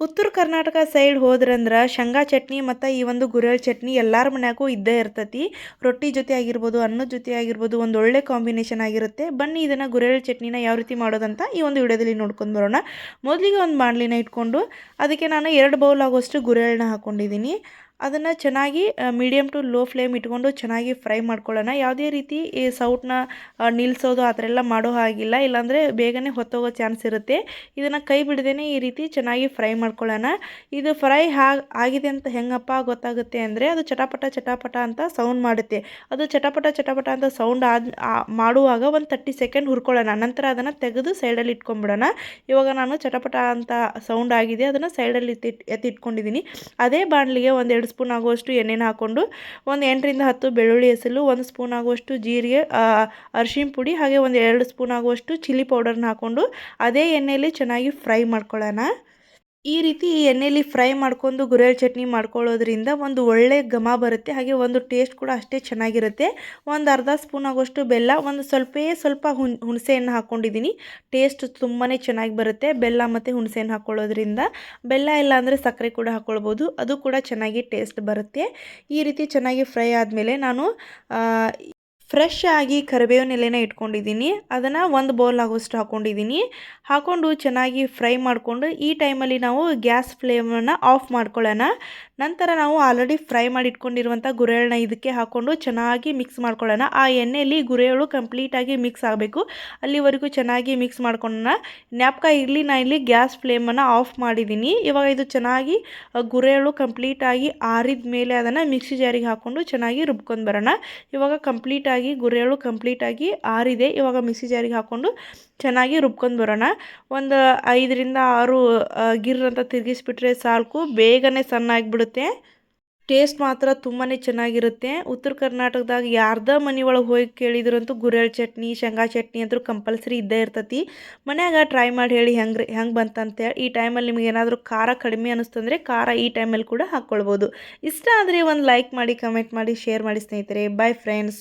ಉತ್ತರ ಕರ್ನಾಟಕ ಸೈಡ್ ಹೋದ್ರಂದ್ರೆ ಶೇಂಗಾ ಚಟ್ನಿ ಮತ್ತು ಈ ಒಂದು ಗುರೆಳ್ ಚಟ್ನಿ ಎಲ್ಲರ ಮನ್ಯಾಗೂ ಇದ್ದೇ ಇರ್ತೈತಿ. ರೊಟ್ಟಿ ಜೊತೆ ಆಗಿರ್ಬೋದು, ಅನ್ನದ ಜೊತೆ ಆಗಿರ್ಬೋದು, ಒಂದು ಒಳ್ಳೆ ಕಾಂಬಿನೇಷನ್ ಆಗಿರುತ್ತೆ. ಬನ್ನಿ ಇದನ್ನು ಗುರೆಳ್ ಚಟ್ನಿನ ಯಾವ ರೀತಿ ಮಾಡೋದಂತ ಈ ಒಂದು ವಿಡಿಯೋದಲ್ಲಿ ನೋಡ್ಕೊಂಡು ಬರೋಣ. ಮೊದಲಿಗೆ ಒಂದು ಬಾಣಲಿನ ಇಟ್ಕೊಂಡು ಅದಕ್ಕೆ ನಾನು 2 ಬೌಲ್ ಆಗೋಷ್ಟು ಗುರೆಳನ್ನ ಹಾಕ್ಕೊಂಡಿದ್ದೀನಿ. ಅದನ್ನು ಚೆನ್ನಾಗಿ ಮೀಡಿಯಮ್ ಟು ಲೋ ಫ್ಲೇಮ್ ಇಟ್ಕೊಂಡು ಚೆನ್ನಾಗಿ ಫ್ರೈ ಮಾಡ್ಕೊಳ್ಳೋಣ. ಯಾವುದೇ ರೀತಿ ಈ ಸೌಟನ್ನ ನಿಲ್ಲಿಸೋದು ಆ ಥರ ಎಲ್ಲ ಮಾಡೋ ಹಾಗಿಲ್ಲ, ಇಲ್ಲಾಂದರೆ ಬೇಗನೆ ಹೊತ್ತೋಗೋ ಚಾನ್ಸ್ ಇರುತ್ತೆ. ಇದನ್ನು ಕೈ ಬಿಡದೇನೆ ಈ ರೀತಿ ಚೆನ್ನಾಗಿ ಫ್ರೈ ಮಾಡ್ಕೊಳ್ಳೋಣ. ಇದು ಫ್ರೈ ಆಗಿದೆ ಅಂತ ಹೆಂಗಪ್ಪ ಗೊತ್ತಾಗುತ್ತೆ ಅಂದರೆ ಅದು ಚಟಪಟ ಚಟಪಟ ಅಂತ ಸೌಂಡ್ ಮಾಡುತ್ತೆ. ಅದು ಚಟಪಟ ಚಟಪಟ ಅಂತ ಸೌಂಡ್ ಮಾಡುವಾಗ ಒಂದು 30 ಸೆಕೆಂಡ್ ಹುರ್ಕೊಳ್ಳೋಣ. ನಂತರ ಅದನ್ನು ತೆಗೆದು ಸೈಡಲ್ಲಿ ಇಟ್ಕೊಂಡ್ಬಿಡೋಣ. ಇವಾಗ ನಾನು ಚಟಪಟ ಅಂತ ಸೌಂಡ್ ಆಗಿದೆ, ಅದನ್ನು ಸೈಡಲ್ಲಿ ಎತ್ತಿಟ್ಕೊಂಡಿದ್ದೀನಿ. ಅದೇ ಬಾಣಲಿಗೆ ಒಂದು 2 ಸ್ಪೂನ್ ಆಗುವಷ್ಟು ಎಣ್ಣೆನ ಹಾಕ್ಕೊಂಡು ಒಂದು 8 ರಿಂದ 10 ಬೆಳ್ಳುಳ್ಳಿ ಹೆಸರು, 1 ಸ್ಪೂನ್ ಆಗುವಷ್ಟು ಜೀರಿಗೆ, ಅರಿಶಿನ ಪುಡಿ, ಹಾಗೆ ಒಂದು 2 ಸ್ಪೂನ್ ಆಗುವಷ್ಟು ಚಿಲ್ಲಿ ಪೌಡರ್ನ ಹಾಕ್ಕೊಂಡು ಅದೇ ಎಣ್ಣೆಯಲ್ಲಿ ಚೆನ್ನಾಗಿ ಫ್ರೈ ಮಾಡ್ಕೊಳ್ಳೋಣ. ಈ ರೀತಿ ಎಣ್ಣೆಯಲ್ಲಿ ಫ್ರೈ ಮಾಡ್ಕೊಂಡು ಗುರೆಳ್ ಚಟ್ನಿ ಮಾಡ್ಕೊಳ್ಳೋದ್ರಿಂದ ಒಂದು ಒಳ್ಳೆ ಘಮ ಬರುತ್ತೆ, ಹಾಗೆ ಒಂದು ಟೇಸ್ಟ್ ಕೂಡ ಅಷ್ಟೇ ಚೆನ್ನಾಗಿರುತ್ತೆ. ಒಂದು ಅರ್ಧ ಸ್ಪೂನ್ ಆಗೋಷ್ಟು ಬೆಲ್ಲ, ಒಂದು ಸ್ವಲ್ಪ ಹುಣಸೆಹಣ್ಣು ಹಾಕ್ಕೊಂಡಿದ್ದೀನಿ. ಟೇಸ್ಟ್ ತುಂಬಾ ಚೆನ್ನಾಗಿ ಬರುತ್ತೆ ಬೆಲ್ಲ ಮತ್ತು ಹುಣಸೆಹಣ್ಣು ಹಾಕ್ಕೊಳ್ಳೋದ್ರಿಂದ. ಬೆಲ್ಲ ಇಲ್ಲ ಅಂದರೆ ಸಕ್ಕರೆ ಕೂಡ ಹಾಕ್ಕೊಳ್ಬೋದು, ಅದು ಕೂಡ ಚೆನ್ನಾಗಿ ಟೇಸ್ಟ್ ಬರುತ್ತೆ. ಈ ರೀತಿ ಚೆನ್ನಾಗಿ ಫ್ರೈ ಆದಮೇಲೆ ನಾನು ಫ್ರೆಶ್ ಆಗಿ ಕರಿಬೇವಿನ ಎಲೆನ ಇಟ್ಕೊಂಡಿದ್ದೀನಿ. ಅದನ್ನು 1 ಬೌಲ್ ಆಗೋಷ್ಟು ಹಾಕ್ಕೊಂಡಿದ್ದೀನಿ. ಹಾಕ್ಕೊಂಡು ಚೆನ್ನಾಗಿ ಫ್ರೈ ಮಾಡಿಕೊಂಡು ಈ ಟೈಮಲ್ಲಿ ನಾವು ಗ್ಯಾಸ್ ಫ್ಲೇಮನ್ನು ಆಫ್ ಮಾಡ್ಕೊಳ್ಳೋಣ. ನಂತರ ನಾವು ಆಲ್ರೆಡಿ ಫ್ರೈ ಮಾಡಿ ಇಟ್ಕೊಂಡಿರುವಂಥ ಗುರೆಳನ್ನ ಇದಕ್ಕೆ ಹಾಕ್ಕೊಂಡು ಚೆನ್ನಾಗಿ ಮಿಕ್ಸ್ ಮಾಡ್ಕೊಳ್ಳೋಣ. ಆ ಎಣ್ಣೆಯಲ್ಲಿ ಗುರೆಳು ಕಂಪ್ಲೀಟಾಗಿ ಮಿಕ್ಸ್ ಆಗಬೇಕು, ಅಲ್ಲಿವರೆಗೂ ಚೆನ್ನಾಗಿ ಮಿಕ್ಸ್ ಮಾಡ್ಕೊಳ್ಳೋಣ. ಜ್ಞಾಪಕ ಇರಲಿ, ನಾನು ಇಲ್ಲಿ ಗ್ಯಾಸ್ ಫ್ಲೇಮನ್ನು ಆಫ್ ಮಾಡಿದ್ದೀನಿ. ಇವಾಗ ಇದು ಚೆನ್ನಾಗಿ ಗುರೆಳು ಕಂಪ್ಲೀಟಾಗಿ ಆರಿದ ಮೇಲೆ ಅದನ್ನು ಮಿಕ್ಸಿ ಜಾರಿಗೆ ಹಾಕ್ಕೊಂಡು ಚೆನ್ನಾಗಿ ರುಬ್ಕೊಂಡು ಬರೋಣ. ಇವಾಗ ಕಂಪ್ಲೀಟಾಗಿ ಗುರೆಳು ಕಂಪ್ಲೀಟಾಗಿ ಆರಿದೆ. ಇವಾಗ ಮಿಕ್ಸಿ ಜಾರಿಗೆ ಹಾಕ್ಕೊಂಡು ಚೆನ್ನಾಗಿ ರುಬ್ಕೊಂಡು ಬರೋಣ. ಒಂದು 5 ರಿಂದ 6 ಗಿರ್ ಅಂತ ತಿರುಗಿಸ್ಬಿಟ್ರೆ ಸಾಕು, ಬೇಗನೆ ಸಣ್ಣ ಆಗಿಬಿಡುತ್ತೆ. ಟೇಸ್ಟ್ ಮಾತ್ರ ತುಂಬಾ ಚೆನ್ನಾಗಿರುತ್ತೆ. ಉತ್ತರ ಕರ್ನಾಟಕದಾಗ ಯಾರ್ದ ಮನೆ ಒಳಗೆ ಹೋಗಿ ಕೇಳಿದ್ರಂತೂ ಗುರೆಳ್ ಚಟ್ನಿ, ಶೇಂಗಾ ಚಟ್ನಿ ಅಂತೂ ಕಂಪಲ್ಸರಿ ಇದ್ದೇ ಇರ್ತೈತಿ. ಮನ್ಯಾಗ ಟ್ರೈ ಮಾಡಿ ಹೇಳಿ ಹೆಂಗೆ ಬಂತಂತೇಳಿ. ಈ ಟೈಮಲ್ಲಿ ನಿಮ್ಗೆ ಏನಾದರೂ ಖಾರ ಕಡಿಮೆ ಅನ್ನಿಸ್ತಂದರೆ ಖಾರ ಈ ಟೈಮಲ್ಲಿ ಕೂಡ ಹಾಕ್ಕೊಳ್ಬೋದು. ಇಷ್ಟ ಆದರೆ ಒಂದು ಲೈಕ್ ಮಾಡಿ, ಕಮೆಂಟ್ ಮಾಡಿ, ಶೇರ್ ಮಾಡಿ ಸ್ನೇಹಿತರೆ. Bye friends.